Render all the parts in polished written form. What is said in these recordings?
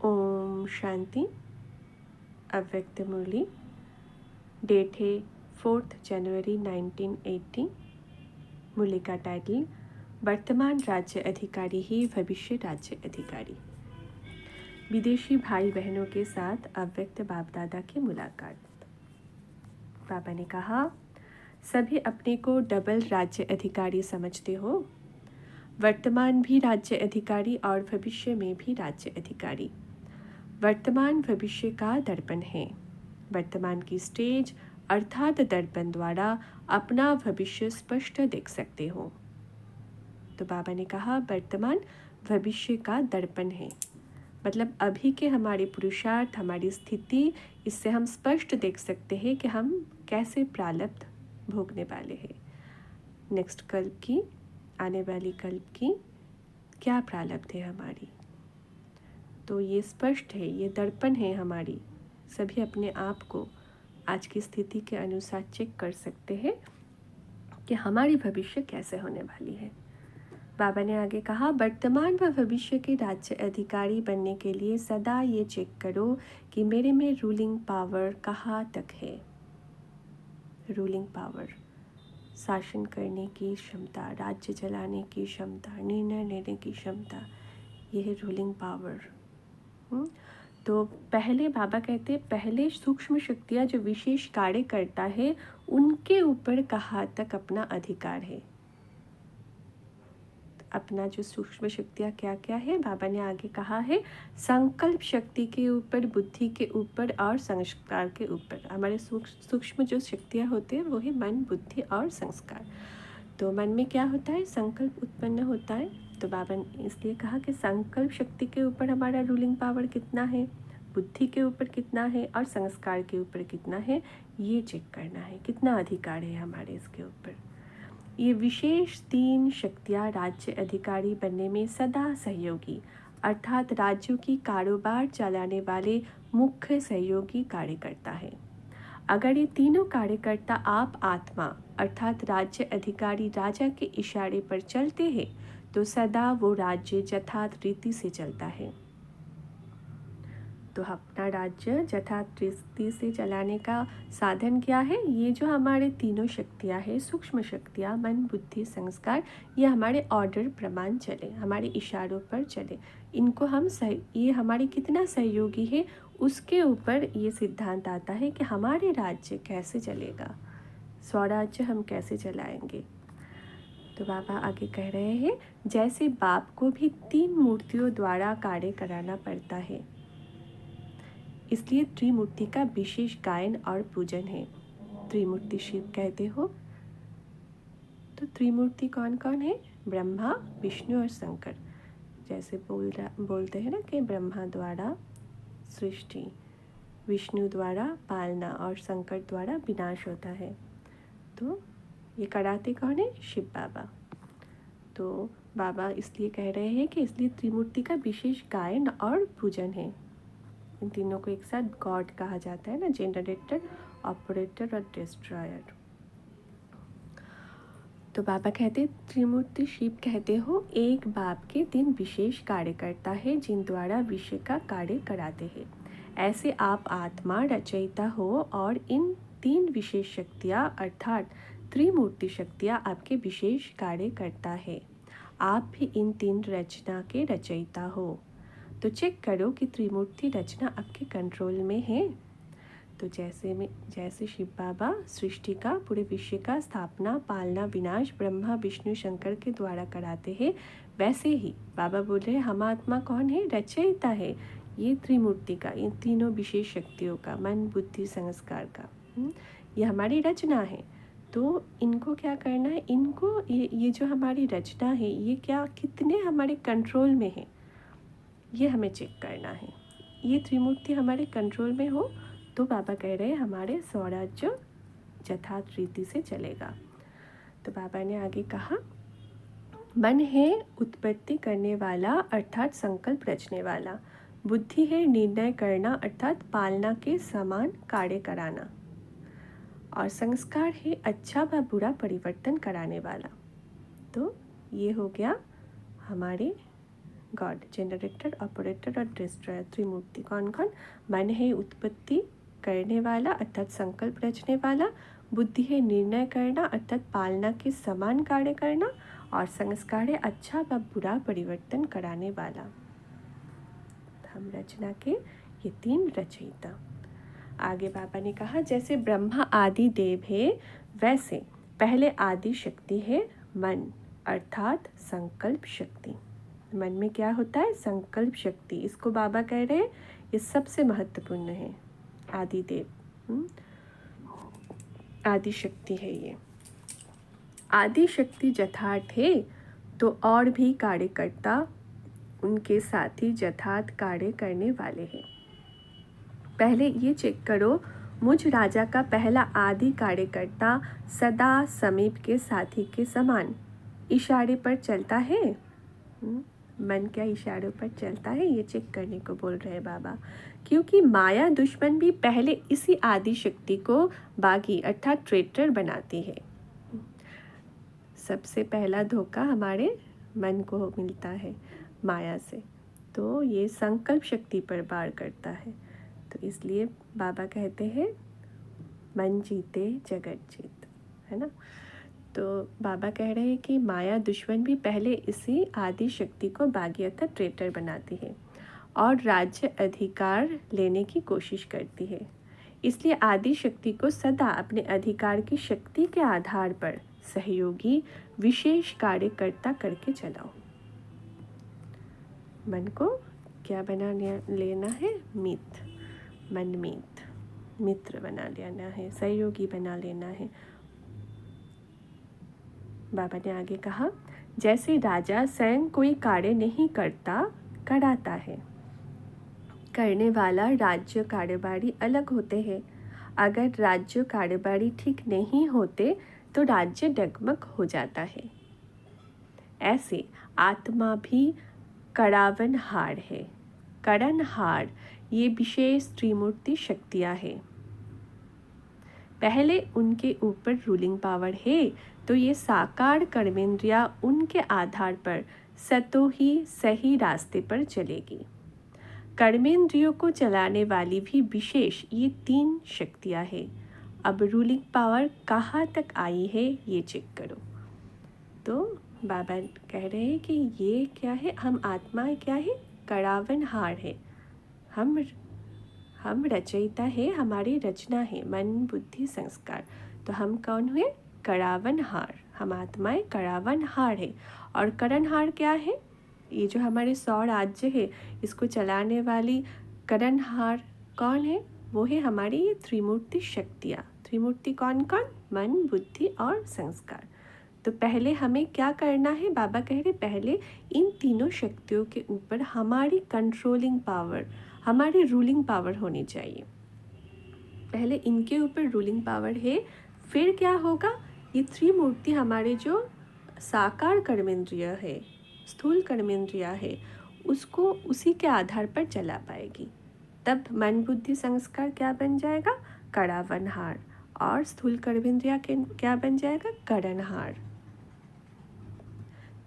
ओम शांति। अव्यक्त मुरली। डेट है 4 जनवरी 1980। मुरली का टाइटल वर्तमान राज्य अधिकारी ही भविष्य राज्य अधिकारी। विदेशी भाई बहनों के साथ अव्यक्त बाप दादा की मुलाकात। बाबा ने कहा, सभी अपने को डबल राज्य अधिकारी समझते हो। वर्तमान भी राज्य अधिकारी और भविष्य में भी राज्य अधिकारी। वर्तमान भविष्य का दर्पण है। वर्तमान की स्टेज अर्थात दर्पण द्वारा अपना भविष्य स्पष्ट देख सकते हो। तो बाबा ने कहा, वर्तमान भविष्य का दर्पण है, मतलब अभी के हमारे पुरुषार्थ, हमारी स्थिति, इससे हम स्पष्ट देख सकते हैं कि हम कैसे प्रारब्ध भोगने वाले हैं। नेक्स्ट कल्प की, आने वाली कल्प की क्या प्रारब्ध है हमारी। तो ये स्पष्ट है, ये दर्पण है हमारी। सभी अपने आप को आज की स्थिति के अनुसार चेक कर सकते हैं कि हमारी भविष्य कैसे होने वाली है। बाबा ने आगे कहा, वर्तमान व भविष्य के राज्य अधिकारी बनने के लिए सदा ये चेक करो कि मेरे में रूलिंग पावर कहाँ तक है। रूलिंग पावर, शासन करने की क्षमता, राज्य चलाने की क्षमता, निर्णय लेने की क्षमता, यह है रूलिंग पावर। तो पहले बाबा कहते, पहले सूक्ष्म शक्तियाँ जो विशेष कार्य करता है उनके ऊपर कहाँ तक अपना अधिकार है। अपना जो सूक्ष्म शक्तियाँ क्या क्या है, बाबा ने आगे कहा है, संकल्प शक्ति के ऊपर, बुद्धि के ऊपर और संस्कार के ऊपर। हमारे सूक्ष्म जो शक्तियाँ होते हैं वो है मन, बुद्धि और संस्कार। तो मन में क्या होता है, संकल्प उत्पन्न होता है। तो बाबा ने इसलिए कहा कि संकल्प शक्ति के ऊपर हमारा रूलिंग पावर कितना है, बुद्धि के ऊपर कितना है और संस्कार के ऊपर कितना है, ये चेक करना है, कितना अधिकार है हमारे इसके ऊपर। ये विशेष 3 शक्तियाँ राज्य अधिकारी बनने में सदा सहयोगी, अर्थात राज्यों की कारोबार चलाने वाले मुख्य सहयोगी कार्य करता है। अगर ये तीनों कार्यकर्ता आप आत्मा अर्थात राज्य अधिकारी राजा के इशारे पर चलते हैं तो सदा वो राज्य यथार्थ रीति से चलता है। तो अपना राज्य यथार्थ रीति से चलाने का साधन क्या है, ये जो हमारे तीनों शक्तियाँ हैं, सूक्ष्म शक्तियाँ, मन, बुद्धि, संस्कार, ये हमारे ऑर्डर प्रमाण चले, हमारे इशारों पर चले। इनको हम ये हमारे कितना सहयोगी है उसके ऊपर ये सिद्धांत आता है कि हमारे राज्य कैसे चलेगा, स्वराज्य हम कैसे चलाएंगे। तो बाबा आगे कह रहे हैं, जैसे बाप को भी 3 मूर्तियों द्वारा कार्य कराना पड़ता है, इसलिए त्रिमूर्ति का विशेष गायन और पूजन है। त्रिमूर्ति शिव कहते हो, तो त्रिमूर्ति कौन कौन है, ब्रह्मा, विष्णु और शंकर। जैसे बोलते हैं ना कि ब्रह्मा द्वारा सृष्टि, विष्णु द्वारा पालना और शंकर द्वारा विनाश होता है। तो ये कराते कौन है, शिव बाबा। तो बाबा इसलिए कह रहे हैं कि इसलिए त्रिमूर्ति का विशेष गायन और पूजन है। इन तीनों को एक साथ गॉड कहा जाता है ना, जनरेटर, ऑपरेटर और डिस्ट्रॉयर। तो बाबा कहते, त्रिमूर्ति शिव कहते हो, एक बाप के 3 विशेष कार्य करता है जिन द्वारा विश्व का कार्य कराते हैं। ऐसे आप आत्मा रचयिता हो और इन 3 विशेष शक्तियाँ अर्थात त्रिमूर्ति शक्तियाँ आपके विशेष कार्य करता है। आप भी इन 3 रचना के रचयिता हो। तो चेक करो कि त्रिमूर्ति रचना आपके कंट्रोल में है। तो जैसे शिव बाबा सृष्टि का, पूरे विश्व का स्थापना, पालना, विनाश ब्रह्मा, विष्णु, शंकर के द्वारा कराते हैं, वैसे ही बाबा बोल रहे हैं, हम आत्मा कौन है, रचयिता है ये त्रिमूर्ति का, इन तीनों विशेष शक्तियों का, मन, बुद्धि, संस्कार का। ये हमारी रचना है। तो इनको क्या करना है, इनको ये जो हमारी रचना है, ये क्या कितने हमारे कंट्रोल में है, ये हमें चेक करना है। ये त्रिमूर्ति हमारे कंट्रोल में हो तो बाबा कह रहे हैं हमारे स्वराज्य यथार्थ रीति से चलेगा। तो बाबा ने आगे कहा, मन है उत्पत्ति करने वाला अर्थात संकल्प रचने वाला, बुद्धि है निर्णय करना अर्थात पालना के समान कार्य कराना, और संस्कार है अच्छा व बुरा परिवर्तन कराने वाला। तो ये हो गया हमारे गॉड, जनरेटर, ऑपरेटर और डिस्ट्रॉयर, त्रिमूर्ति। कौन कौन? मन है उत्पत्ति करने वाला अर्थात संकल्प रचने वाला, बुद्धि है निर्णय करना अर्थात पालना के समान कार्य करना, और संस्कार है अच्छा व बुरा परिवर्तन कराने वाला। हम रचना के ये 3 रचयिता। आगे बाबा ने कहा जैसे ब्रह्मा आदि देव है वैसे पहले आदि शक्ति है मन अर्थात संकल्प शक्ति। मन में क्या होता है? संकल्प शक्ति। इसको बाबा कह रहे हैं ये सबसे महत्वपूर्ण है। आदि देव आदि शक्ति है ये। आदि शक्ति यथार्थ है तो और भी कार्यकर्ता उनके साथी यथार्थ कार्य करने वाले हैं। पहले ये चेक करो, मुझ राजा का पहला आदि कार्यकर्ता सदा समीप के साथी के समान इशारे पर चलता है। मन क्या इशारों पर चलता है? ये चेक करने को बोल रहे हैं बाबा, क्योंकि माया दुश्मन भी पहले इसी आदि शक्ति को बागी अर्थात ट्रेटर बनाती है। सबसे पहला धोखा हमारे मन को मिलता है माया से, तो ये संकल्प शक्ति पर वार करता है। तो इसलिए बाबा कहते हैं मन जीते जगत जीत, है ना। तो बाबा कह रहे हैं कि माया दुश्मन भी पहले इसी आदि शक्ति को बागी अर्थात ट्रेटर बनाती है और राज्य अधिकार लेने की कोशिश करती है। इसलिए आदि शक्ति को सदा अपने अधिकार की शक्ति के आधार पर सहयोगी विशेष कार्यकर्ता करके चलाओ। मन को क्या बना लेना है? मनमीत, मित्र बना लेना है, सहयोगी बना लेना है। बाबा ने आगे कहा जैसे राजा स्वयं कोई कार्य नहीं करता, कराता है। करने वाला राज्य कार्यवाही अलग होते हैं। अगर राज्य कार्यवाही ठीक नहीं होते तो राज्य डगमग हो जाता है। ऐसे आत्मा भी कड़ावनहार है। कड़नहार ये विशेष त्रिमूर्ति शक्तियाँ हैं। पहले उनके ऊपर रूलिंग पावर है तो ये साकार कर्मेंद्रियाँ उनके आधार पर सतो ही सही रास्ते पर चलेगी। कर्मेंद्रियों को चलाने वाली भी विशेष ये 3 शक्तियाँ हैं। अब रूलिंग पावर कहाँ तक आई है ये चेक करो। तो बाबा कह रहे हैं कि ये क्या है? हम आत्मा क्या है? कड़ावनहार है। हम रचयिता है, हमारी रचना है मन बुद्धि संस्कार। तो हम कौन हुए? कड़ावनहार। हम आत्माएं कड़ावनहार है। और करणहार क्या है? ये जो हमारे 100 राज्य है इसको चलाने वाली करणहार कौन है? वो है हमारी ये त्रिमूर्ति शक्तियाँ। त्रिमूर्ति कौन कौन? मन बुद्धि और संस्कार। तो पहले हमें क्या करना है? बाबा कह रहे पहले इन तीनों शक्तियों के ऊपर हमारी कंट्रोलिंग पावर, हमारी रूलिंग पावर होनी चाहिए। पहले इनके ऊपर रूलिंग पावर है, फिर क्या होगा? ये त्रिमूर्ति हमारे जो साकार कर्मेंद्रिय है, स्थूल कर्मेंद्रिय है, उसको उसी के आधार पर चला पाएगी। तब मन बुद्धि संस्कार क्या बन जाएगा? कड़ावनहार। और स्थूल कर्मेंद्रिय क्या बन जाएगा? करणहार।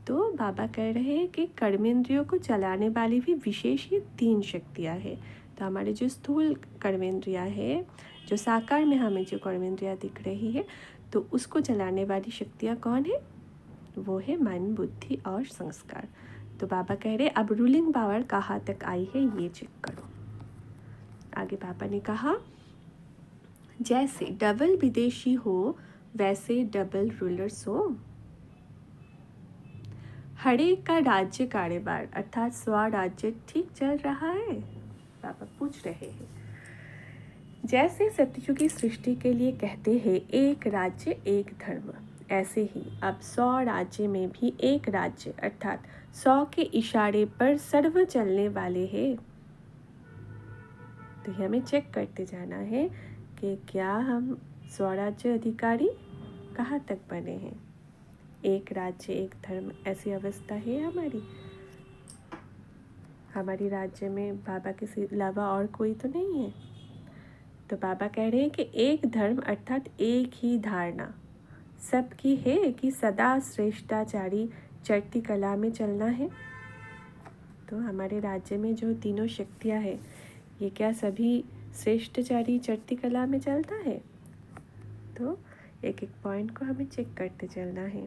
तो बाबा कह रहे हैं कि कर्मेंद्रियों को चलाने वाली भी विशेष ये 3 शक्तियाँ हैं। तो हमारे जो स्थूल कर्मेंद्रियाँ है, जो साकार में हमें जो कर्मेंद्रियाँ दिख रही है, तो उसको चलाने वाली शक्तियाँ कौन है? वो है मन बुद्धि और संस्कार। तो बाबा कह रहे अब रूलिंग पावर कहाँ तक आई है ये चेक करो। आगे बाबा ने कहा जैसे डबल विदेशी हो वैसे डबल रूलर्स हो। हर एक का राज्य कारोबार अर्थात स्वराज्य ठीक चल रहा है? बाबा पूछ रहे हैं। जैसे सत्ययुग की सृष्टि के लिए कहते हैं एक राज्य एक धर्म, ऐसे ही अब 100 राज्य में भी एक राज्य अर्थात 100 के इशारे पर सर्व चलने वाले हैं। तो हमें चेक करते जाना है कि क्या हम स्वराज्य अधिकारी कहाँ तक बने हैं। एक राज्य एक धर्म ऐसी अवस्था है हमारी राज्य में बाबा के अलावा और कोई तो नहीं है। तो बाबा कह रहे हैं कि एक धर्म अर्थात एक ही धारणा सबकी है कि सदा श्रेष्ठाचारी चढ़ती कला में चलना है। तो हमारे राज्य में जो तीनों शक्तियाँ हैं, ये क्या सभी श्रेष्ठचारी चढ़ती कला में चलता है? तो एक एक पॉइंट को हमें चेक करते चलना है।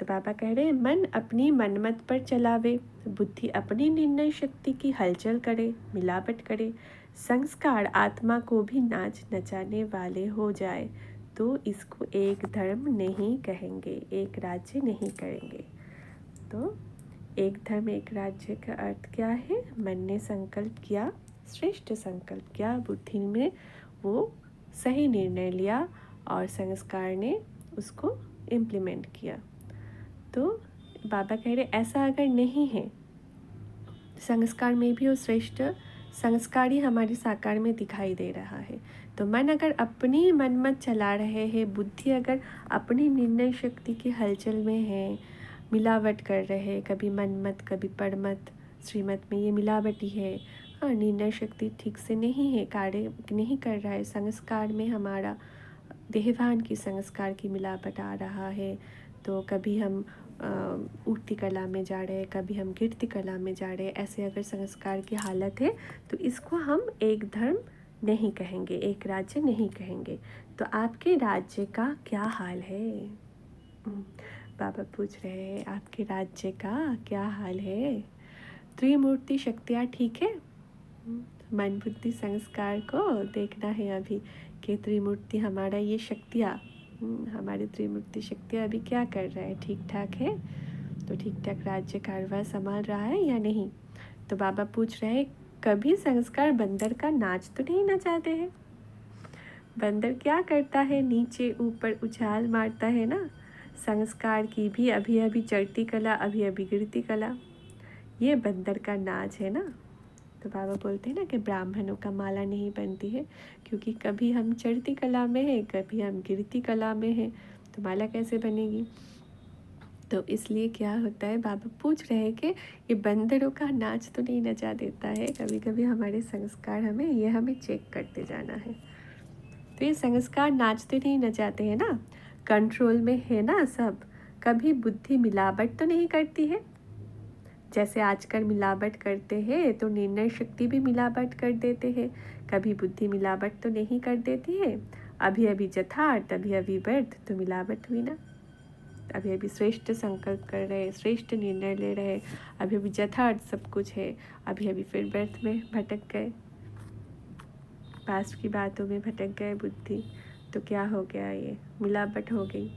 तो बाबा कह रहे हैं, मन अपनी मनमत पर चलावे, बुद्धि अपनी निर्णय शक्ति की हलचल करे, मिलावट करे, संस्कार आत्मा को भी नाच नचाने वाले हो जाए, तो इसको एक धर्म नहीं कहेंगे, एक राज्य नहीं करेंगे। तो एक धर्म एक राज्य का अर्थ क्या है? मन ने संकल्प किया, श्रेष्ठ संकल्प किया, बुद्धि में वो सही निर्णय लिया और संस्कार ने उसको इम्प्लीमेंट किया। तो बाबा कह रहे ऐसा अगर नहीं है, संस्कार में भी वो श्रेष्ठ संस्कार ही हमारे साकार में दिखाई दे रहा है। तो मन अगर अपनी मनमत चला रहे हैं, बुद्धि अगर अपनी निर्णय शक्ति की हलचल में है, मिलावट कर रहे हैं, कभी मनमत कभी परमत, श्रीमत में ये मिलावट ही है। हाँ, निर्णय शक्ति ठीक से नहीं है, कार्य नहीं कर रहा है, संस्कार में हमारा देहभान की संस्कार की मिलावट आ रहा है। तो कभी हम उठती कला में जा रहे हैं, कभी हम गिरती कला में जा रहे हैं, ऐसे अगर संस्कार की हालत है तो इसको हम एक धर्म नहीं कहेंगे, एक राज्य नहीं कहेंगे। तो आपके राज्य का क्या हाल है? बाबा पूछ रहे हैं, आपके राज्य का क्या हाल है? त्रिमूर्ति शक्तियाँ ठीक है? मन बुद्धि संस्कार को देखना है अभी कि त्रिमूर्ति हमारा ये शक्तियाँ, हमारी त्रिमूर्ति शक्तियाँ अभी क्या कर रहा है, ठीक ठाक है? तो ठीक ठाक राज्य कारभार संभाल रहा है या नहीं? तो बाबा पूछ रहे हैं, कभी संस्कार बंदर का नाच तो नहीं नचाते हैं? बंदर क्या करता है? नीचे ऊपर उछाल मारता है ना। संस्कार की भी अभी अभी चढ़ती कला, अभी अभी गिरती कला, ये बंदर का नाच है ना। तो बाबा बोलते हैं ना कि ब्राह्मणों का माला नहीं बनती है, क्योंकि कभी हम चढ़ती कला में हैं, कभी हम गिरती कला में हैं, तो माला कैसे बनेगी? तो इसलिए क्या होता है, बाबा पूछ रहे हैं कि ये बंदरों का नाच तो नहीं नचा देता है? कभी कभी हमारे संस्कार हमें चेक करते जाना है। तो ये संस्कार नाचते नहीं नचाते हैं ना, कंट्रोल में है ना सब। कभी बुद्धि मिलावट तो नहीं करती है? जैसे आजकल मिलावट करते हैं तो निर्णय शक्ति भी मिलावट कर देते हैं। कभी बुद्धि मिलावट तो नहीं कर देती है? अभी अभी यथार्थ, अभी अभी व्यर्थ, तो मिलावट हुई ना। अभी अभी श्रेष्ठ संकल्प कर रहे, श्रेष्ठ निर्णय ले रहे, अभी अभी यथार्थ सब कुछ है, अभी अभी फिर व्यर्थ में भटक गए, पास्ट की बातों में भटक गए बुद्धि। तो क्या हो गया? ये मिलावट हो गई।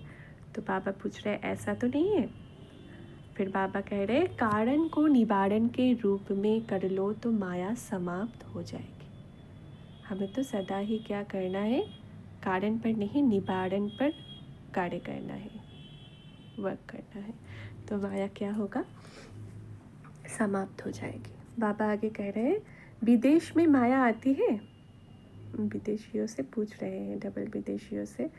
तो बाबा पूछ रहे ऐसा तो नहीं है? फिर बाबा कह रहे, कारण को निवारण के रूप में कर लो तो माया समाप्त हो जाएगी। हमें तो सदा ही क्या करना है? कारण पर नहीं, निवारण पर कार्य करना है, वर्क करना है। तो माया क्या होगा? समाप्त हो जाएगी। बाबा आगे कह रहे हैं, विदेश में माया आती है? विदेशियों से पूछ रहे हैं, डबल विदेशियों से।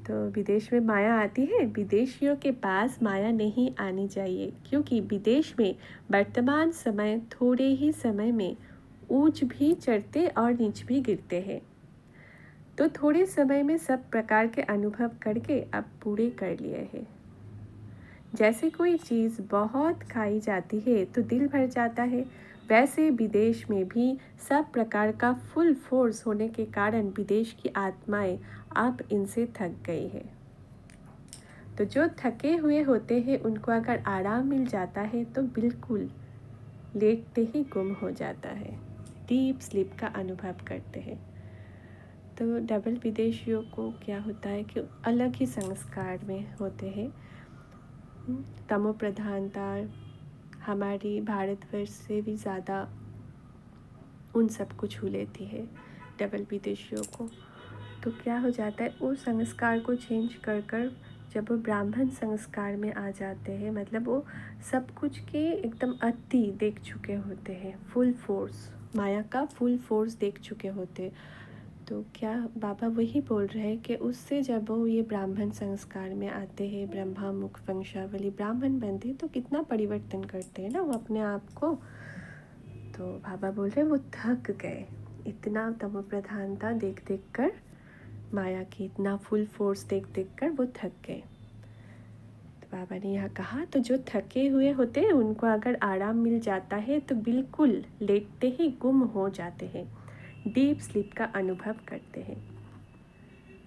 तो विदेश में माया आती है? विदेशियों के पास माया नहीं आनी चाहिए, क्योंकि विदेश में वर्तमान समय थोड़े ही समय में ऊंच भी चढ़ते और नीच भी गिरते हैं। तो थोड़े समय में सब प्रकार के अनुभव करके अब पूरे कर लिए हैं। जैसे कोई चीज़ बहुत खाई जाती है तो दिल भर जाता है, वैसे विदेश में भी सब प्रकार का फुल फोर्स होने के कारण विदेश की आत्माएं अब इनसे थक गई है। तो जो थके हुए होते हैं उनको अगर आराम मिल जाता है तो बिल्कुल लेटते ही गुम हो जाता है, डीप स्लीप का अनुभव करते हैं। तो डबल विदेशियों को क्या होता है कि अलग ही संस्कार में होते हैं। तमो प्रधानता हमारी भारतवर्ष से भी ज़्यादा उन सब को छू लेती है डबल विदेशियों को। तो क्या हो जाता है, वो संस्कार को चेंज कर कर जब वो ब्राह्मण संस्कार में आ जाते हैं, मतलब वो सब कुछ के एकदम अति देख चुके होते हैं, फुल फोर्स, माया का फुल फोर्स देख चुके होते। तो क्या बाबा वही बोल रहे हैं कि उससे जब वो ये ब्राह्मण संस्कार में आते हैं, ब्रह्मा मुख वंशावली ब्राह्मण बनते हैं, तो कितना परिवर्तन करते हैं ना वो अपने आप को। तो बाबा बोल रहे हैं वो थक गए, इतना तमो प्रधानता देख देख कर, माया की इतना फुल फोर्स देख देख कर वो थक गए। तो बाबा ने यहाँ कहा, तो जो थके हुए होते हैं उनको अगर आराम मिल जाता है तो बिल्कुल लेटते ही गुम हो जाते हैं, डीप स्लीप का अनुभव करते हैं।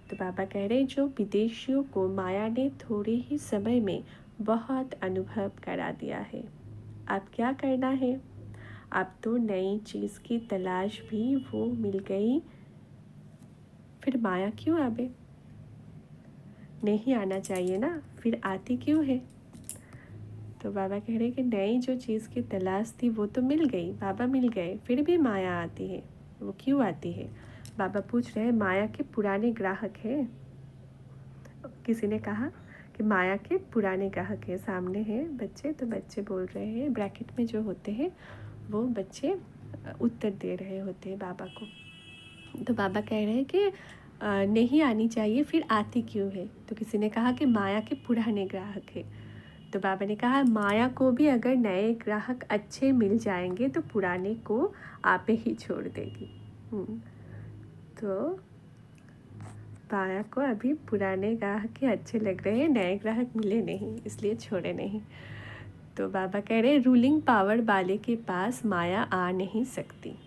तो बाबा कह रहे हैं जो विदेशियों को माया ने थोड़े ही समय में बहुत अनुभव करा दिया है। अब क्या करना है? अब तो नई चीज़ की तलाश भी वो मिल गई, फिर माया क्यों आवे? नहीं आना चाहिए ना, फिर आती क्यों है? तो बाबा कह रहे हैं कि नई जो चीज़ की तलाश थी वो तो मिल गई, बाबा मिल गए, फिर भी माया आती है। वो क्यों आती है? बाबा पूछ रहे हैं माया के पुराने ग्राहक हैं। किसी ने कहा कि माया के पुराने ग्राहक हैं, सामने हैं बच्चे, तो बच्चे बोल रहे हैं, ब्रैकेट में जो होते हैं वो बच्चे उत्तर दे रहे होते हैं बाबा को। तो बाबा कह रहे हैं कि नहीं आनी चाहिए, फिर आती क्यों है? तो किसी ने कहा कि माया के पुराने ग्राहक है। तो बाबा ने कहा माया को भी अगर नए ग्राहक अच्छे मिल जाएंगे तो पुराने को आपे ही छोड़ देगी। तो माया को अभी पुराने ग्राहक ही अच्छे लग रहे हैं, नए ग्राहक मिले नहीं, इसलिए छोड़े नहीं। तो बाबा कह रहे हैं रूलिंग पावर वाले के पास माया आ नहीं सकती।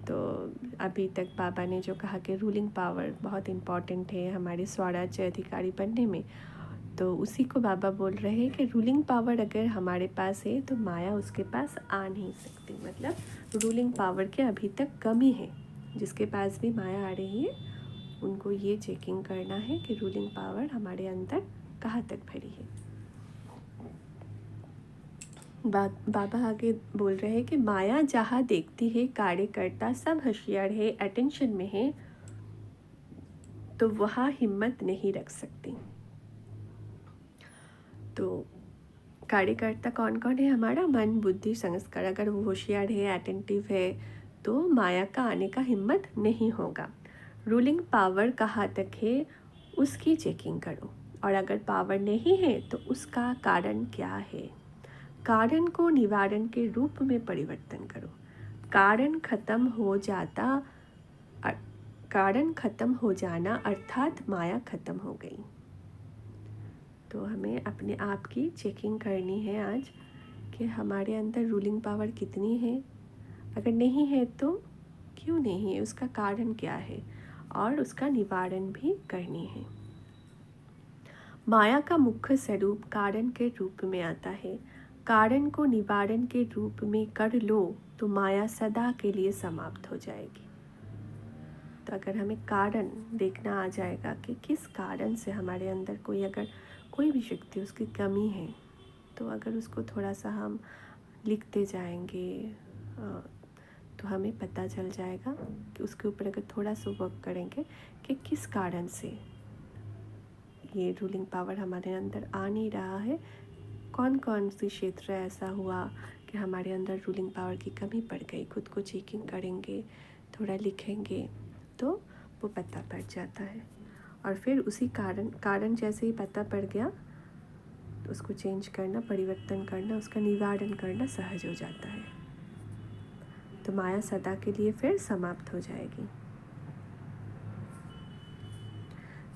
तो अभी तक बाबा ने जो कहा कि रूलिंग पावर बहुत इम्पॉर्टेंट है हमारे स्वराज्य अधिकारी बनने में, तो उसी को बाबा बोल रहे हैं कि रूलिंग पावर अगर हमारे पास है तो माया उसके पास आ नहीं सकती। मतलब रूलिंग पावर के अभी तक कमी है। जिसके पास भी माया आ रही है उनको ये चेकिंग करना है कि रूलिंग पावर हमारे अंदर कहाँ तक भरी है। बाबा आगे बोल रहे हैं कि माया जहाँ देखती है कार्यकर्ता सब होशियार है, अटेंशन में है, तो वहाँ हिम्मत नहीं रख सकती। तो कार्यकर्ता कौन कौन है? हमारा मन, बुद्धि, संस्कार। अगर वो होशियार है, अटेंटिव है, तो माया का आने का हिम्मत नहीं होगा। रूलिंग पावर कहाँ तक है उसकी चेकिंग करो, और अगर पावर नहीं है तो उसका कारण क्या है। कारण को निवारण के रूप में परिवर्तन करो। कारण खत्म हो जाना अर्थात माया खत्म हो गई। तो हमें अपने आप की चेकिंग करनी है आज कि हमारे अंदर रूलिंग पावर कितनी है, अगर नहीं है तो क्यों नहीं है, उसका कारण क्या है, और उसका निवारण भी करनी है। माया का मुख्य स्वरूप कारण के रूप में आता है। कारण को निवारण के रूप में कर लो तो माया सदा के लिए समाप्त हो जाएगी। तो अगर हमें कारण देखना आ जाएगा कि किस कारण से हमारे अंदर अगर कोई भी शक्ति उसकी कमी है, तो अगर उसको थोड़ा सा हम लिखते जाएंगे तो हमें पता चल जाएगा कि उसके ऊपर अगर थोड़ा सा वर्क करेंगे कि किस कारण से ये रूलिंग पावर हमारे अंदर आ नहीं रहा है, कौन कौन सी क्षेत्र ऐसा हुआ कि हमारे अंदर रूलिंग पावर की कमी पड़ गई। खुद को चेकिंग करेंगे, थोड़ा लिखेंगे तो वो पता पड़ जाता है। और फिर उसी कारण जैसे ही पता पड़ गया तो उसको चेंज करना, परिवर्तन करना, उसका निवारण करना सहज हो जाता है। तो माया सदा के लिए फिर समाप्त हो जाएगी।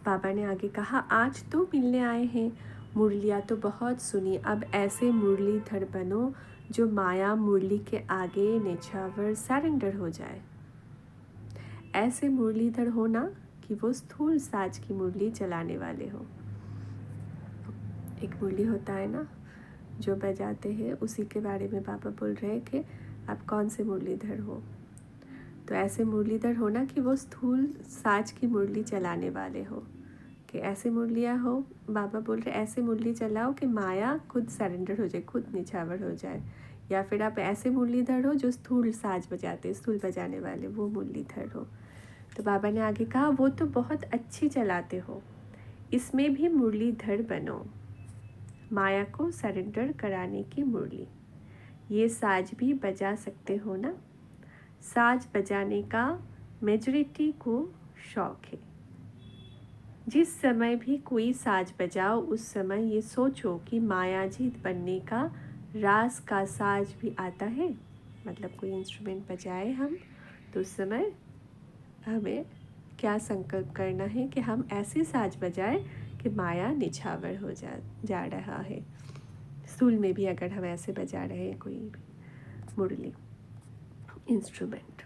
बाबा ने आगे कहा आज तो मिलने आए हैं, मुरलियाँ तो बहुत सुनी, अब ऐसे मुरलीधर बनो जो माया मुरली के आगे निछावर सरेंडर हो जाए। ऐसे मुरलीधर होना कि वो स्थूल साज की मुरली चलाने वाले हो। एक मुरली होता है ना जो बजाते हैं, उसी के बारे में बाबा बोल रहे हैं कि आप कौन से मुरलीधर हो। तो ऐसे मुरलीधर होना कि वो स्थूल साज की मुरली चलाने वाले हो, कि ऐसे मुरलियाँ हो। बाबा बोल रहे ऐसे मुरली चलाओ कि माया खुद सरेंडर हो जाए, खुद निछावर हो जाए। या फिर आप ऐसे मुरलीधर हो जो स्थूल साज बजाते, स्थूल बजाने वाले, वो मुरलीधर हो। तो बाबा ने आगे कहा वो तो बहुत अच्छी चलाते हो, इसमें भी मुरलीधर बनो, माया को सरेंडर कराने की मुरली। ये साज भी बजा सकते हो ना। साज बजाने का मेजॉरिटी को शौक है। जिस समय भी कोई साज बजाओ उस समय ये सोचो कि मायाजीत बनने का रास का साज भी आता है। मतलब कोई इंस्ट्रूमेंट बजाए हम तो उस समय हमें क्या संकल्प करना है कि हम ऐसे साज बजाएं कि कि माया निछावर हो जा रहा है। स्कूल में भी अगर हम ऐसे बजा रहे हैं कोई भी मुरली इंस्ट्रूमेंट,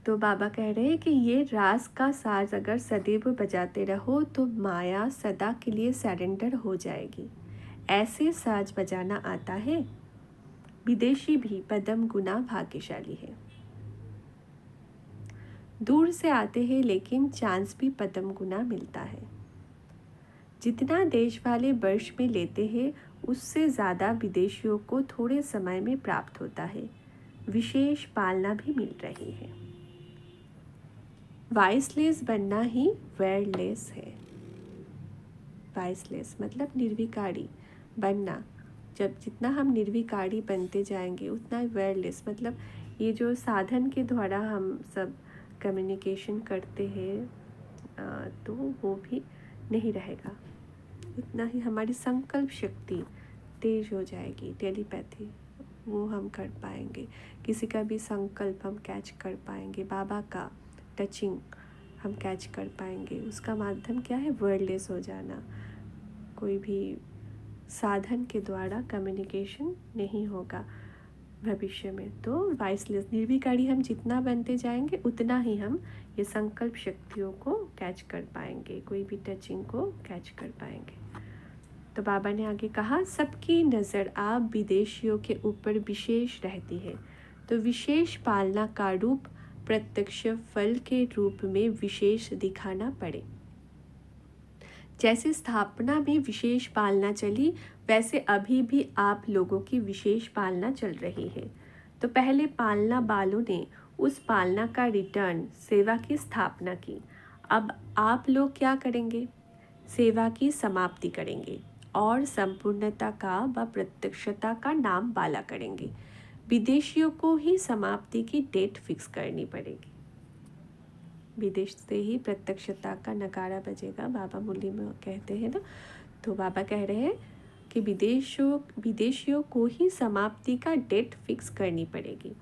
तो बाबा कह रहे हैं कि ये रास का साज अगर सदैव बजाते रहो तो माया सदा के लिए सरेंडर हो जाएगी। ऐसे साज बजाना आता है, विदेशी भी पदम गुना भाग्यशाली है। दूर से आते हैं लेकिन चांस भी पदम गुना मिलता है। जितना देश वाले वर्ष में लेते हैं उससे ज़्यादा विदेशियों को थोड़े समय में प्राप्त होता है। विशेष पालना भी मिल रही है। वाइसलेस बनना ही वेयरलेस है। वाइसलेस मतलब निर्विकारी बनना। जब जितना हम निर्विकारी बनते जाएंगे उतना वेयरलेस मतलब ये जो साधन के द्वारा हम सब कम्युनिकेशन करते हैं तो वो भी नहीं रहेगा। उतना ही हमारी संकल्प शक्ति तेज हो जाएगी। टेलीपैथी वो हम कर पाएंगे, किसी का भी संकल्प हम कैच कर पाएंगे, बाबा का टचिंग हम कैच कर पाएंगे। उसका माध्यम क्या है? वर्डलेस हो जाना। कोई भी साधन के द्वारा कम्युनिकेशन नहीं होगा भविष्य में। तो वाइसलेस निर्विकारी हम जितना बनते जाएंगे उतना ही हम ये संकल्प शक्तियों को कैच कर पाएंगे, कोई भी टचिंग को कैच कर पाएंगे। तो बाबा ने आगे कहा, सबकी नज़र आप विदेशियों के ऊपर विशेष रहती है, तो विशेष पालना का रूप प्रत्यक्ष फल के रूप में विशेष दिखाना पड़े। जैसे स्थापना में विशेष पालना चली वैसे अभी भी आप लोगों की विशेष पालना चल रही है। तो पहले पालना वालों ने उस पालना का रिटर्न सेवा की स्थापना की। अब आप लोग क्या करेंगे? सेवा की समाप्ति करेंगे और संपूर्णता का व प्रत्यक्षता का नाम वाला करेंगे। विदेशियों को ही समाप्ति की डेट फिक्स करनी पड़ेगी। विदेश से ही प्रत्यक्षता का नगाड़ा बजेगा, बाबा मुरली में कहते हैं ना। तो बाबा कह रहे हैं कि विदेशियों को ही समाप्ति का डेट फिक्स करनी पड़ेगी।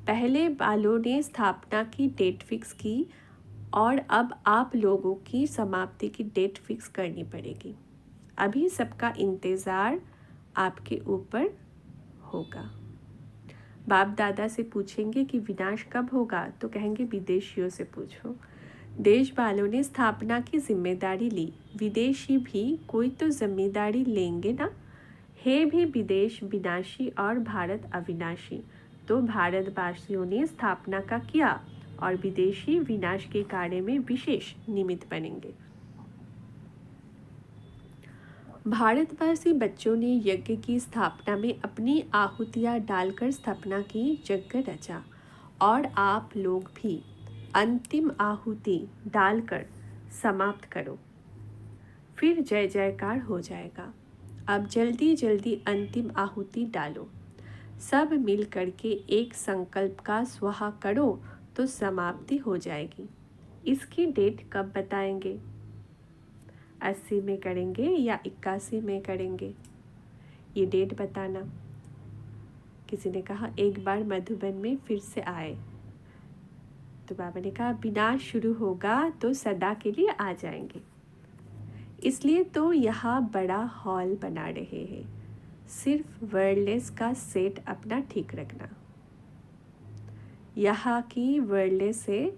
पहले वालों ने स्थापना की डेट फिक्स की और अब आप लोगों की समाप्ति की डेट फिक्स करनी पड़ेगी। अभी सबका इंतज़ार आपके ऊपर होगा। बाप दादा से पूछेंगे कि विनाश कब होगा, तो कहेंगे विदेशियों से पूछो। देश वालों ने स्थापना की जिम्मेदारी ली, विदेशी भी कोई तो जिम्मेदारी लेंगे ना। है भी विदेश विनाशी और भारत अविनाशी, तो भारतवासियों ने स्थापना का किया और विदेशी विनाश के कार्य में विशेष निमित्त बनेंगे। भारतवासी बच्चों ने यज्ञ की स्थापना में अपनी आहुतियाँ डालकर स्थापना की, यज्ञ रचा, और आप लोग भी अंतिम आहुति डालकर समाप्त करो, फिर जय जयकार हो जाएगा। अब जल्दी जल्दी अंतिम आहुति डालो, सब मिल करके एक संकल्प का स्वाहा करो तो समाप्ति हो जाएगी। इसकी डेट कब बताएंगे? 80 में करेंगे या 81 में करेंगे? ये डेट बताना। किसी ने कहा एक बार मधुबन में फिर से आए, तो बाबा ने कहा विनाश शुरू होगा तो सदा के लिए आ जाएंगे। इसलिए तो यहाँ बड़ा हॉल बना रहे हैं। सिर्फ वर्डलेस का सेट अपना ठीक रखना। यहाँ की वर्डलेस है,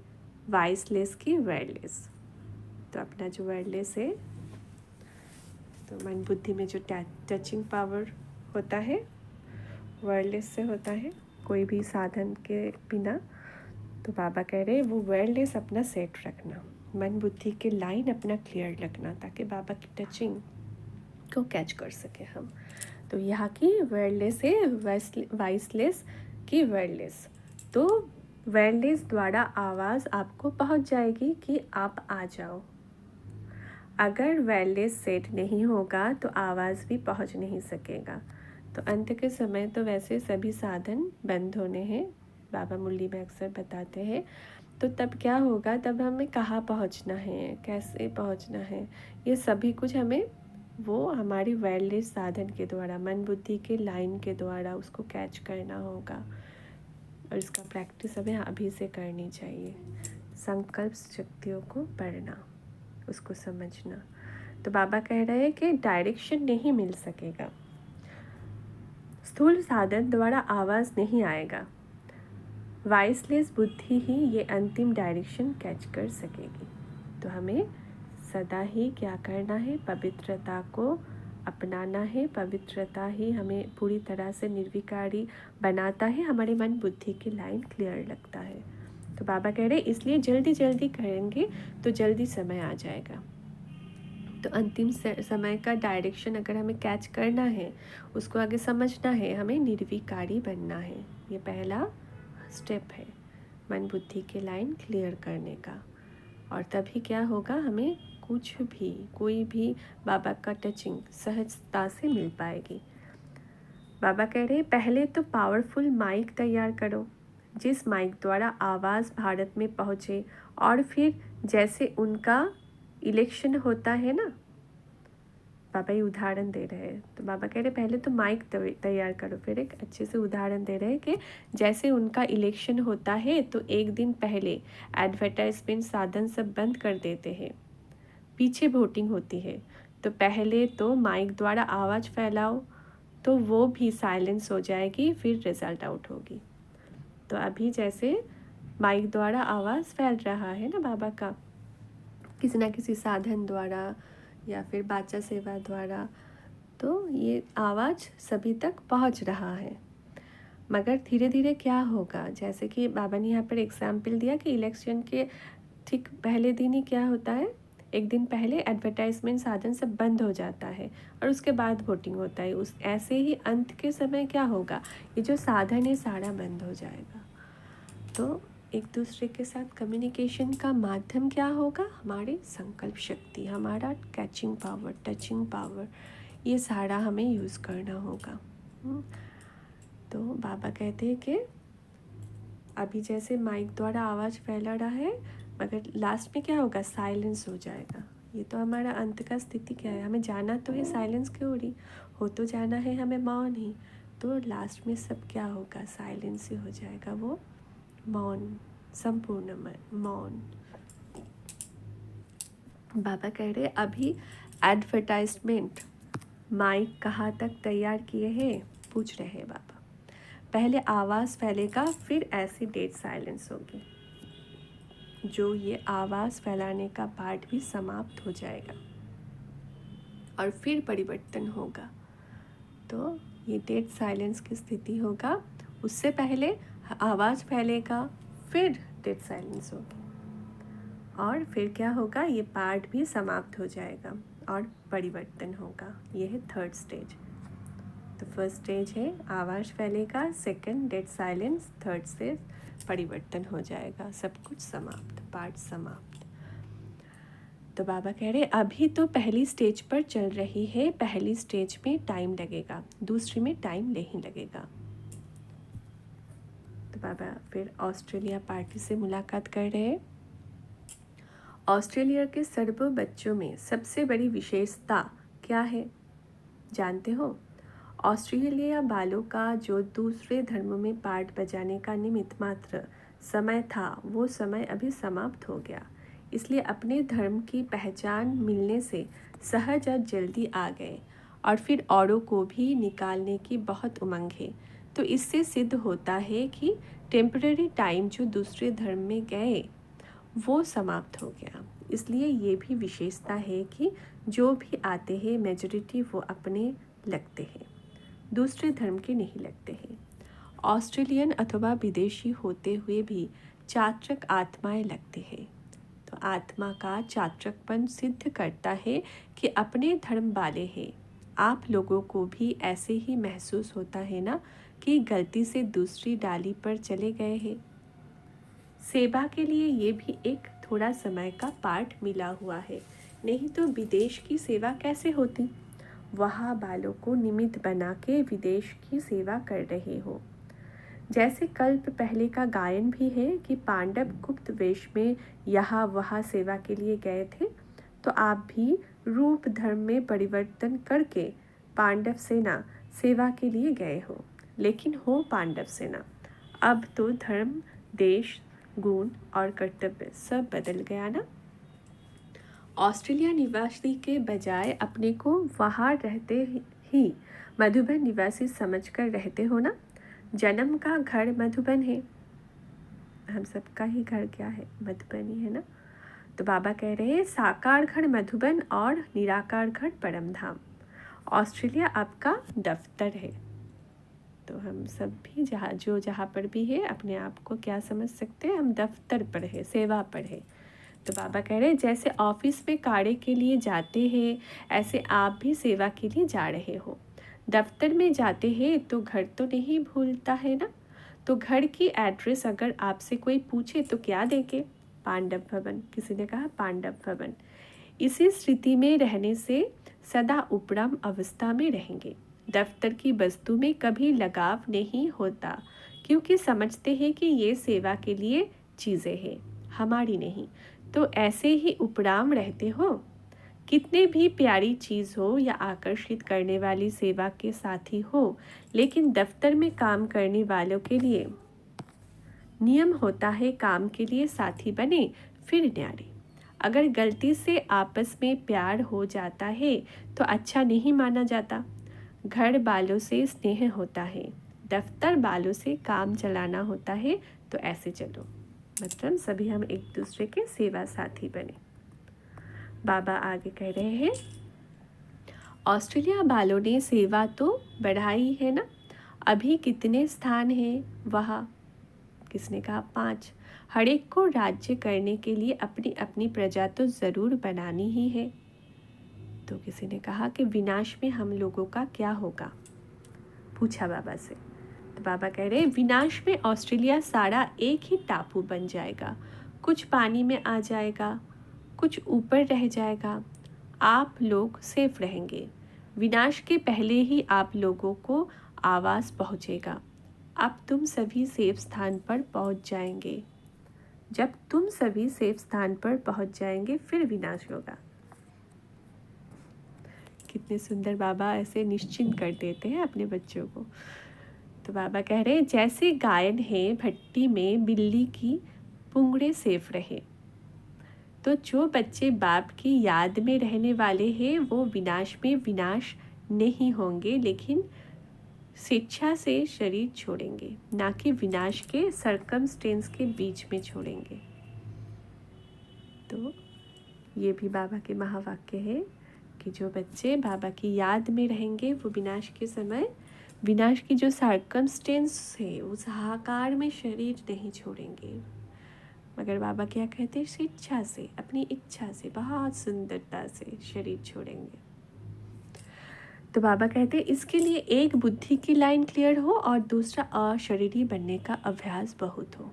वाइसलेस की वर्डलेस। तो अपना जो वर्डलेस है, तो मन बुद्धि में जो टचिंग पावर होता है वर्डलेस से होता है, कोई भी साधन के बिना। तो बाबा कह रहे हैं वो वर्डलेस अपना सेट रखना, मन बुद्धि के लाइन अपना क्लियर रखना, ताकि बाबा की टचिंग को कैच कर सके हम। तो यहाँ की वर्डलेस है, वाइसलेस की वर्डलेस। तो वर्डलेस द्वारा आवाज़ आपको पहुँच जाएगी कि आप आ जाओ। अगर वर्डलेस सेट नहीं होगा तो आवाज़ भी पहुँच नहीं सकेगा। तो अंत के समय तो वैसे सभी साधन बंद होने हैं, बाबा मुरली में अक्सर बताते हैं। तो तब क्या होगा? तब हमें कहाँ पहुँचना है, कैसे पहुँचना है, ये सभी कुछ हमें वो हमारी वायरलेस साधन के द्वारा, मन बुद्धि के लाइन के द्वारा उसको कैच करना होगा। और इसका प्रैक्टिस हमें अभी से करनी चाहिए। संकल्प शक्तियों को पढ़ना, उसको समझना। तो बाबा कह रहे हैं कि डायरेक्शन नहीं मिल सकेगा, स्थूल साधन द्वारा आवाज़ नहीं आएगा, वॉइसलेस बुद्धि ही ये अंतिम डायरेक्शन कैच कर सकेगी। तो हमें सदा ही क्या करना है, पवित्रता को अपनाना है। पवित्रता ही हमें पूरी तरह से निर्विकारी बनाता है, हमारे मन बुद्धि की लाइन क्लियर लगता है। तो बाबा कह रहे इसलिए जल्दी जल्दी करेंगे तो जल्दी समय आ जाएगा। तो अंतिम समय का डायरेक्शन अगर हमें कैच करना है, उसको आगे समझना है, हमें निर्विकारी बनना है। ये पहला स्टेप है मन बुद्धि के लाइन क्लियर करने का। और तभी क्या होगा, हमें कुछ भी कोई भी बाबा का टचिंग सहजता से मिल पाएगी। बाबा कह रहे पहले तो पावरफुल माइक तैयार करो, जिस माइक द्वारा आवाज़ भारत में पहुँचे, और फिर जैसे उनका इलेक्शन होता है ना, बाबा ये उदाहरण दे रहे हैं। तो बाबा कह रहे पहले तो माइक तैयार करो, फिर एक अच्छे से उदाहरण दे रहे हैं कि जैसे उनका इलेक्शन होता है तो एक दिन पहले एडवर्टाइजमेंट साधन सब बंद कर देते हैं, पीछे वोटिंग होती है, तो पहले तो माइक द्वारा आवाज़ फैलाओ तो वो भी साइलेंस हो जाएगी, फिर रिजल्ट आउट होगी। तो अभी जैसे माइक द्वारा आवाज़ फैल रहा है ना बाबा का, किसी ना किसी साधन द्वारा या फिर बाचा सेवा द्वारा, तो ये आवाज़ सभी तक पहुंच रहा है। मगर धीरे धीरे क्या होगा, जैसे कि बाबा ने यहाँ पर एग्जाम्पल दिया कि इलेक्शन के ठीक पहले दिन ही क्या होता है, एक दिन पहले एडवर्टाइजमेंट साधन सब बंद हो जाता है और उसके बाद वोटिंग होता है। उस ऐसे ही अंत के समय क्या होगा, ये जो साधन है सारा बंद हो जाएगा। तो एक दूसरे के साथ कम्युनिकेशन का माध्यम क्या होगा, हमारी संकल्प शक्ति, हमारा कैचिंग पावर, टचिंग पावर, ये सारा हमें यूज़ करना होगा। तो बाबा कहते हैं कि अभी जैसे माइक द्वारा आवाज़ फैला रहा है, मगर लास्ट में क्या होगा, साइलेंस हो जाएगा। ये तो हमारा अंत का स्थिति क्या है, हमें जाना तो है, साइलेंस क्यों हो रही हो, तो जाना है हमें मौन ही। तो लास्ट में सब क्या होगा, साइलेंस ही हो जाएगा, वो मौन, संपूर्ण मौन। बाबा कह रहे अभी एडवर्टाइजमेंट माइक कहाँ तक तैयार किए हैं, पूछ रहे हैं बाबा। पहले आवाज़ फैलेगा, फिर ऐसी डेड साइलेंस होगी, जो ये आवाज़ फैलाने का पार्ट भी समाप्त हो जाएगा और फिर परिवर्तन होगा। तो ये डेड साइलेंस की स्थिति होगा, उससे पहले आवाज़ फैलेगा, फिर डेड साइलेंस होगी, और फिर क्या होगा, ये पार्ट भी समाप्त हो जाएगा और परिवर्तन होगा। ये है थर्ड स्टेज। तो फर्स्ट स्टेज है आवाज़ फैलेगा, second dead silence, third stage परिवर्तन हो जाएगा, सब कुछ समाप्त, पार्ट समाप्त। तो बाबा कह रहे अभी तो पहली स्टेज पर चल रही है, पहली स्टेज में टाइम लगेगा, दूसरी में टाइम नहीं लगेगा। तो बाबा फिर ऑस्ट्रेलिया पार्टी से मुलाकात कर रहे हैं। ऑस्ट्रेलिया के सर्व बच्चों में सबसे बड़ी विशेषता क्या है, जानते हो? ऑस्ट्रेलिया बालों का जो दूसरे धर्मों में पार्ट बजाने का निमित्त मात्र समय था, वो समय अभी समाप्त हो गया। इसलिए अपने धर्म की पहचान मिलने से सहज और जल्दी आ गए, और फिर औरों को भी निकालने की बहुत उमंग है। तो इससे सिद्ध होता है कि टेम्पररी टाइम जो दूसरे धर्म में गए वो समाप्त हो गया। इसलिए ये भी विशेषता है कि जो भी आते हैं मेजॉरिटी वो अपने लगते हैं, दूसरे धर्म के नहीं लगते हैं। ऑस्ट्रेलियन अथवा विदेशी होते हुए भी चात्रक आत्माएं लगते हैं। तो आत्मा का चात्रकपन सिद्ध करता है कि अपने धर्म वाले हैं। आप लोगों को भी ऐसे ही महसूस होता है ना कि गलती से दूसरी डाली पर चले गए हैं। सेवा के लिए ये भी एक थोड़ा समय का पार्ट मिला हुआ है, नहीं तो विदेश की सेवा कैसे होती, वहाँ बालों को निमित्त बना के विदेश की सेवा कर रहे हो। जैसे कल्प पहले का गायन भी है कि पांडव गुप्त वेश में यहाँ वहाँ सेवा के लिए गए थे, तो आप भी रूप धर्म में परिवर्तन करके पांडव सेना सेवा के लिए गए हो, लेकिन हो पांडव सेना। अब तो धर्म, देश, गुण और कर्तव्य सब बदल गया ना। ऑस्ट्रेलिया निवासी के बजाय अपने को वहाँ रहते ही मधुबन निवासी समझकर रहते हो ना। जन्म का घर मधुबन है, हम सबका ही घर क्या है, मधुबन ही है ना। तो बाबा कह रहे हैं साकार घर मधुबन और निराकार घर परम धाम। ऑस्ट्रेलिया आपका दफ्तर है। तो हम सब भी जहाँ पर भी है अपने आप को क्या समझ सकते हैं, हम दफ्तर पर है, सेवा पर है। तो बाबा कह रहे हैं जैसे ऑफिस में कार्य के लिए जाते हैं ऐसे आप भी सेवा के लिए जा रहे हो। दफ्तर में जाते हैं तो घर तो नहीं भूलता है ना। तो घर की एड्रेस अगर आपसे कोई पूछे तो क्या देंगे, पांडव भवन। किसी ने कहा पांडव भवन। इसी स्थिति में रहने से सदा उपराम अवस्था में रहेंगे। दफ्तर की वस्तु में कभी लगाव नहीं होता क्योंकि समझते हैं कि ये सेवा के लिए चीज़ें हैं, हमारी नहीं। तो ऐसे ही उपराम रहते हो। कितने भी प्यारी चीज़ हो या आकर्षित करने वाली सेवा के साथी हो, लेकिन दफ्तर में काम करने वालों के लिए नियम होता है काम के लिए साथी बने फिर न्यारे। अगर गलती से आपस में प्यार हो जाता है तो अच्छा नहीं माना जाता। घर वालों से स्नेह होता है, दफ्तर वालों से काम चलाना होता है। तो ऐसे चलो, मतलब सभी हम एक दूसरे के सेवा साथी बने। बाबा आगे कह रहे हैं ऑस्ट्रेलिया वालों ने सेवा तो बढ़ाई है ना। अभी कितने स्थान हैं वहाँ, किसने कहा 5। हर एक को राज्य करने के लिए अपनी अपनी प्रजा तो ज़रूर बनानी ही है। तो किसी ने कहा कि विनाश में हम लोगों का क्या होगा, पूछा बाबा से। तो बाबा कह रहे हैं विनाश में ऑस्ट्रेलिया सारा एक ही टापू बन जाएगा। कुछ पानी में आ जाएगा, कुछ ऊपर रह जाएगा। आप लोग सेफ रहेंगे। विनाश के पहले ही आप लोगों को आवाज़ पहुँचेगा। अब तुम सभी सेफ स्थान पर पहुँच जाएंगे। जब तुम सभी सेफ स्थान पर पहुँच जाएंगे फिर विनाश होगा। कितने सुंदर बाबा ऐसे निश्चिंत कर देते हैं अपने बच्चों को। तो बाबा कह रहे हैं जैसे गायन है भट्टी में बिल्ली की पुंगड़े सेफ रहे। तो जो बच्चे बाप की याद में रहने वाले हैं वो विनाश में विनाश नहीं होंगे, लेकिन स्वेच्छा से शरीर छोड़ेंगे, ना कि विनाश के सर्कमस्टेंस के बीच में छोड़ेंगे। तो ये भी बाबा के महावाक्य है कि जो बच्चे बाबा की याद में रहेंगे वो विनाश के समय विनाश की जो सर्कमस्टेंस है उस हाहाकार में शरीर नहीं छोड़ेंगे, मगर बाबा क्या कहते हैं स्वेच्छा से, अपनी इच्छा से, बहुत सुंदरता से शरीर छोड़ेंगे। तो बाबा कहते हैं इसके लिए एक बुद्धि की लाइन क्लियर हो और दूसरा अशरीरी बनने का अभ्यास बहुत हो।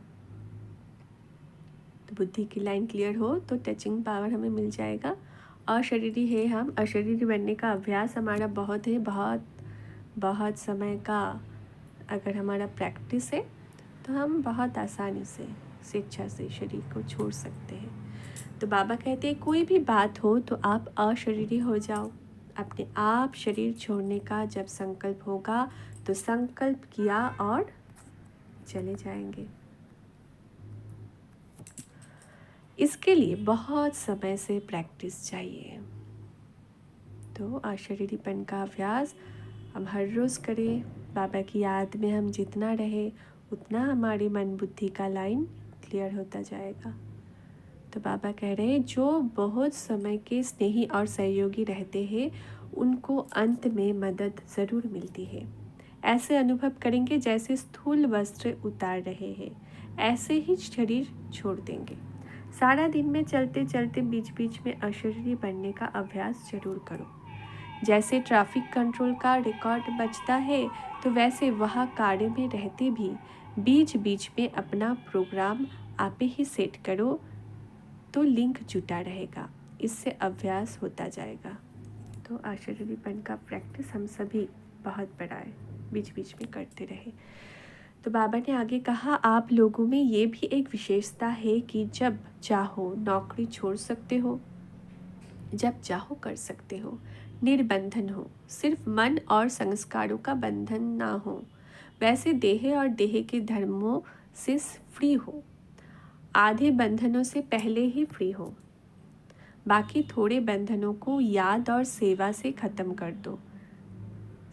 तो बुद्धि की लाइन क्लियर हो तो टचिंग पावर हमें मिल जाएगा। अशरीरी है, हम अशरीरी बनने का अभ्यास हमारा बहुत है, बहुत समय का अगर हमारा प्रैक्टिस है तो हम बहुत आसानी से स्वेच्छा से शरीर को छोड़ सकते हैं। तो बाबा कहते हैं कोई भी बात हो तो आप अशरीरी हो जाओ। अपने आप शरीर छोड़ने का जब संकल्प होगा तो संकल्प किया और चले जाएंगे। इसके लिए बहुत समय से प्रैक्टिस चाहिए। तो अशरीरीपन का अभ्यास हम हर रोज़ करें। बाबा की याद में हम जितना रहे उतना हमारी मन बुद्धि का लाइन क्लियर होता जाएगा। तो बाबा कह रहे हैं जो बहुत समय के स्नेही और सहयोगी रहते हैं उनको अंत में मदद ज़रूर मिलती है। ऐसे अनुभव करेंगे जैसे स्थूल वस्त्र उतार रहे हैं, ऐसे ही शरीर छोड़ देंगे। सारा दिन में चलते चलते बीच बीच में अशरीरी बनने का अभ्यास जरूर करो। जैसे ट्रैफिक कंट्रोल का रिकॉर्ड बचता है तो वैसे वह कार्य में रहते भी बीच बीच में अपना प्रोग्राम आप ही सेट करो तो लिंक जुटा रहेगा। इससे अभ्यास होता जाएगा। तो अशरीरीपन का प्रैक्टिस हम सभी बहुत बड़ा है, बीच बीच में करते रहे। तो बाबा ने आगे कहा आप लोगों में ये भी एक विशेषता है कि जब चाहो नौकरी छोड़ सकते हो, जब चाहो कर सकते हो, निर्बंधन हो, सिर्फ मन और संस्कारों का बंधन ना हो। वैसे देह और देह के धर्मों से फ्री हो, आधे बंधनों से पहले ही फ्री हो। बाकी थोड़े बंधनों को याद और सेवा से ख़त्म कर दो।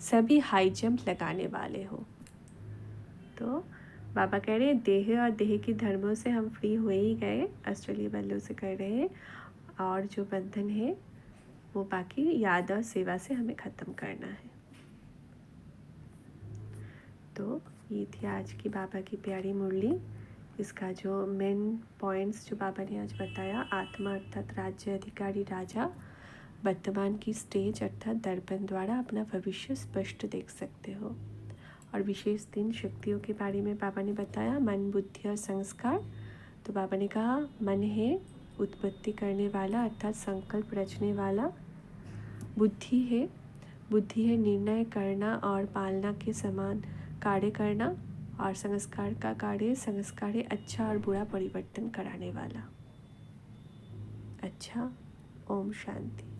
सभी हाई जंप लगाने वाले हो। तो बाबा कह रहे हैं देह और देह के धर्मों से हम फ्री हो ही गए, अष्टली बल्लों से कर रहे हैं, और जो बंधन है वो बाकी याद और सेवा से हमें ख़त्म करना है। तो ये थी आज की बाबा की प्यारी मुरली। इसका जो मेन पॉइंट्स जो बाबा ने आज बताया, आत्मा अर्थात राज्य अधिकारी राजा वर्तमान की स्टेज अर्थात दर्पण द्वारा अपना भविष्य स्पष्ट देख सकते हो। और विशेष 3 शक्तियों के बारे में बाबा ने बताया, मन, बुद्धि और संस्कार। तो बाबा ने कहा मन है उत्पत्ति करने वाला अर्थात संकल्प रचने वाला, बुद्धि है निर्णय करना और पालना के समान कार्य करना, और संस्कार का कार्य, संस्कार है अच्छा और बुरा परिवर्तन कराने वाला। अच्छा, ओम शांति।